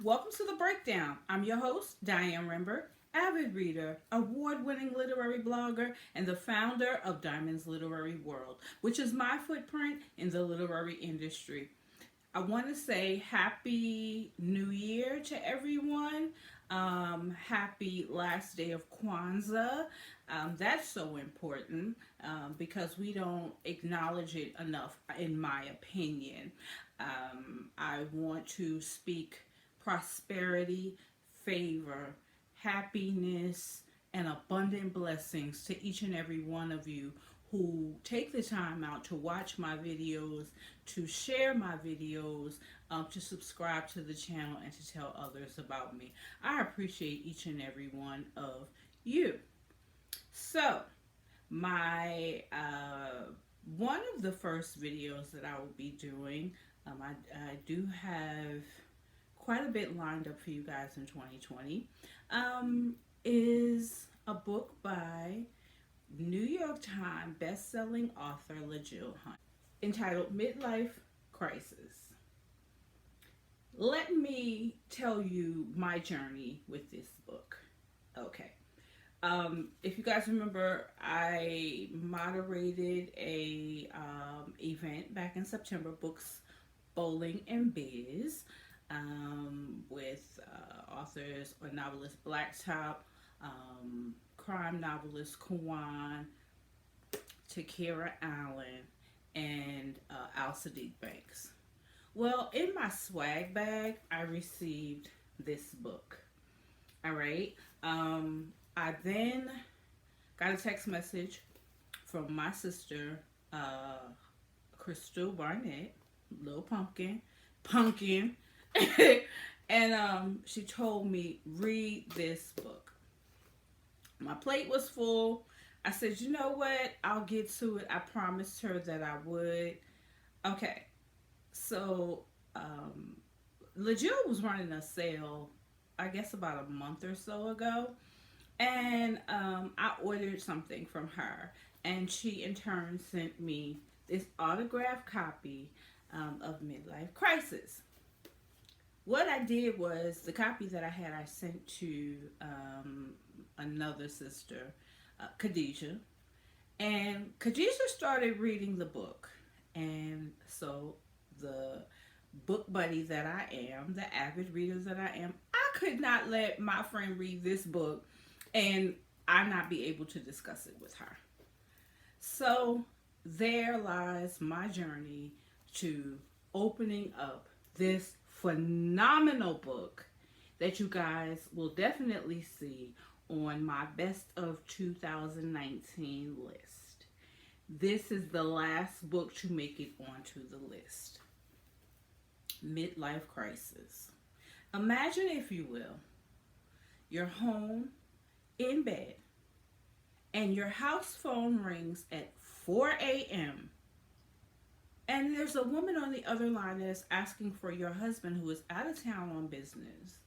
Welcome to the Breakdown. I'm your host, Diane Rember, avid reader, award winning literary blogger, and the founder of Diamond's Literary World, which is my footprint in the literary industry. I want to say Happy New Year to everyone. Happy last day of Kwanzaa. That's so important because we don't acknowledge it enough, in my opinion. I want to speak prosperity, favor, happiness, and abundant blessings to each and every one of you who take the time out to watch my videos, to share my videos, to subscribe to the channel, and to tell others about me. I appreciate each and every one of you. So, my one of the first videos that I will be doing, I do have quite a bit lined up for you guys in 2020, is a book by New York Times best-selling author LaJill Hunt entitled Midlife Crisis. Let me tell you my journey with this book. Okay. If you guys remember, I moderated a event back in September, Books, Bowling, and Biz, with authors or novelist Blacktop, crime novelist Kawan, Takira Allen, and Al Sadiq Banks. Well, in my swag bag, I received this book. All right. I then got a text message from my sister, Crystal Barnett, Little Pumpkin, and she told me, read this book. My plate was full. I said, you know what? I'll get to it. I promised her that I would. Okay. So, LaJill was running a sale, I guess about a month or so ago. And I ordered something from her. And she, in turn, sent me this autographed copy of Midlife Crisis. What I did was, the copy that I had, I sent to another sister, Khadijah. And Khadijah started reading the book. And so the book buddy that I am, the avid reader that I am, I could not let my friend read this book and I not be able to discuss it with her. So there lies my journey to opening up this phenomenal book that you guys will definitely see on my best of 2019 list. This is the last book to make it onto the list. Midlife Crisis. Imagine, if you will, you're home in bed and your house phone rings at 4 a.m. and there's a woman on the other line that's asking for your husband, who is out of town on business.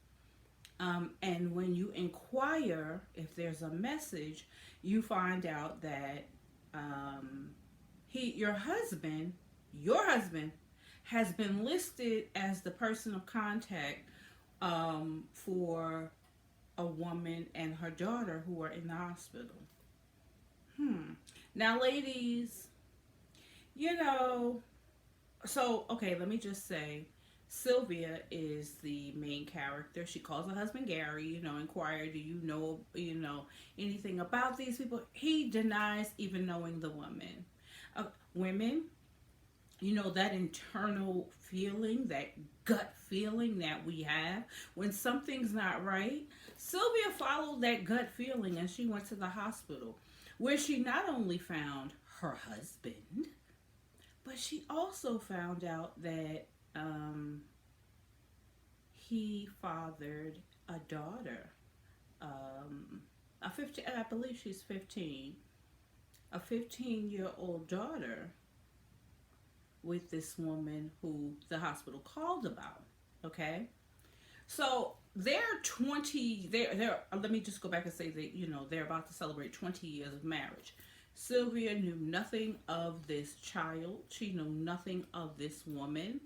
And when you inquire if there's a message, you find out that your husband has been listed as the person of contact for a woman and her daughter who are in the hospital. Now, ladies, okay, let me just say, Sylvia is the main character. She calls her husband Gary, inquire, do you know, anything about these people? He denies even knowing the woman. Women, that internal feeling, that gut feeling that we have when something's not right. Sylvia followed that gut feeling and she went to the hospital, where she not only found her husband, but she also found out that he fathered a daughter. I believe she's 15. A 15-year-old daughter with this woman who the hospital called about. Okay? So they're let me just go back and say that, they're about to celebrate 20 years of marriage. Sylvia knew nothing of this child. She knew nothing of this woman.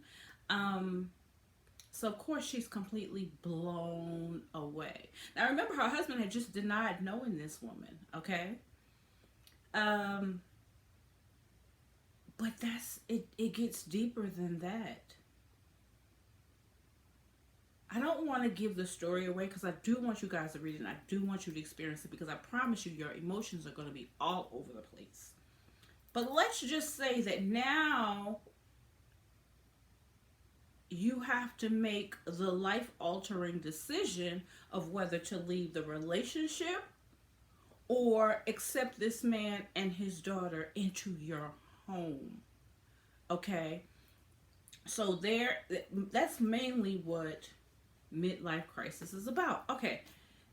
So of course she's completely blown away. Now remember, her husband had just denied knowing this woman. Okay. Um, but that's it. It gets deeper than that. I don't want to give the story away because I do want you guys to read it and I do want you to experience it because I promise you your emotions are going to be all over the place. But let's just say that now you have to make the life altering decision of whether to leave the relationship or accept this man and his daughter into your home. Okay? So that's mainly what Midlife Crisis is about. Okay.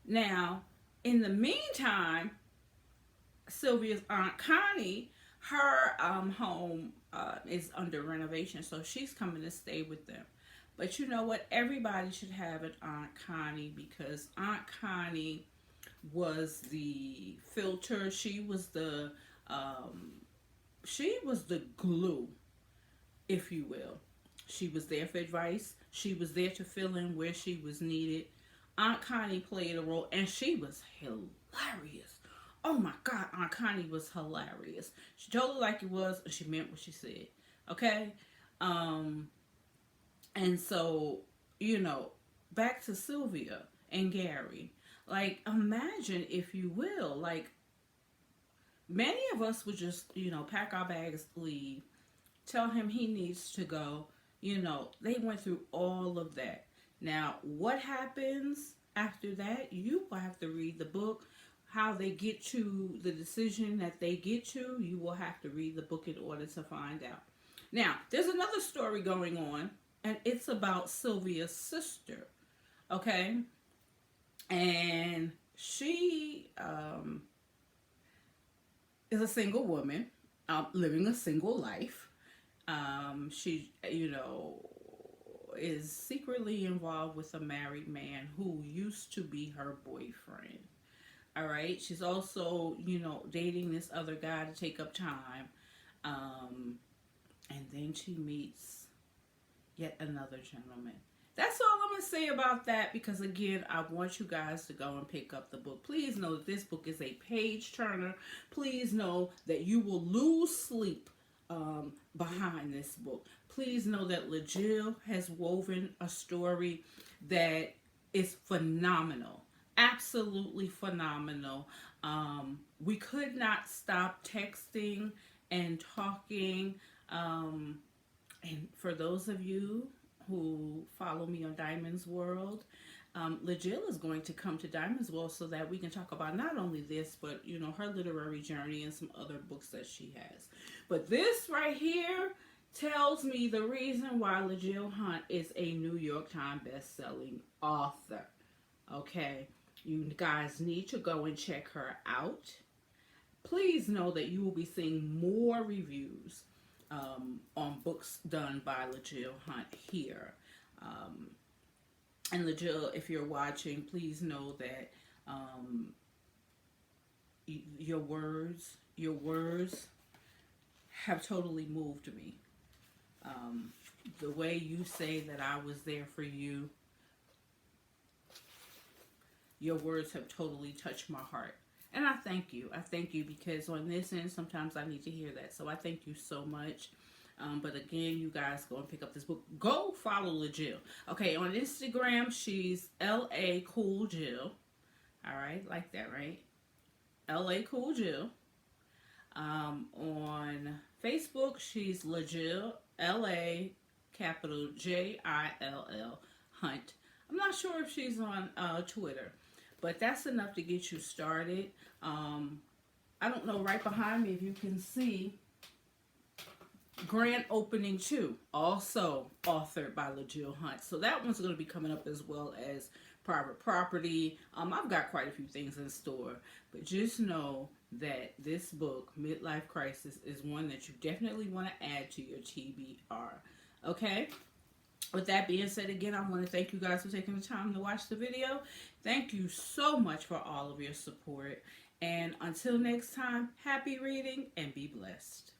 Now, in the meantime, Sylvia's aunt Connie, her home is under renovation, so she's coming to stay with them. But you know what? Everybody should have an Aunt Connie because Aunt Connie was the filter. She was the glue, if you will. She was there for advice. She was there to fill in where she was needed. Aunt Connie played a role, and she was hilarious. Oh my God, Aunt Connie was hilarious. She told it like it was, and she meant what she said. Okay? And so, back to Sylvia and Gary. Like, imagine, if you will, like, many of us would just, pack our bags, leave, tell him he needs to go. They went through all of that. Now, what happens after that? You will have to read the book. How they get to the decision that they get to, you will have to read the book in order to find out. Now, there's another story going on, and it's about Sylvia's sister. Okay? And she is a single woman living a single life. She, is secretly involved with a married man who used to be her boyfriend. All right. She's also, dating this other guy to take up time. And then she meets yet another gentleman. That's all I'm going to say about that because, again, I want you guys to go and pick up the book. Please know that this book is a page turner. Please know that you will lose sleep behind this book. Please know that LaJill has woven a story that is phenomenal. Absolutely phenomenal. We could not stop texting and talking. And for those of you who follow me on Diamond's World, LaJill is going to come to Diamond's World so that we can talk about not only this, but her literary journey and some other books that she has. But this right here tells me the reason why LaJill Hunt is a New York Times best-selling author. Okay, you guys need to go and check her out. Please know that you will be seeing more reviews on books done by LaJill Hunt here. And LaJill, if you're watching, please know that your words have totally moved me. The way you say that I was there for you, your words have totally touched my heart. And I thank you. I thank you because on this end, sometimes I need to hear that. So I thank you so much. But again, you guys go and pick up this book. Go follow LaJill. Okay, on Instagram, she's L.A. Cool Jill. All right, like that, right? L.A. Cool Jill. On Facebook, she's LaJill, L.A. capital Jill Hunt. I'm not sure if she's on Twitter. But that's enough to get you started. I don't know, right behind me, if you can see, Grand Opening 2, also authored by LaJill Hunt. So that one's going to be coming up as well as Private Property. I've got quite a few things in store. But just know that this book, Midlife Crisis, is one that you definitely want to add to your TBR. Okay? With that being said, again, I want to thank you guys for taking the time to watch the video. Thank you so much for all of your support. And until next time, happy reading and be blessed.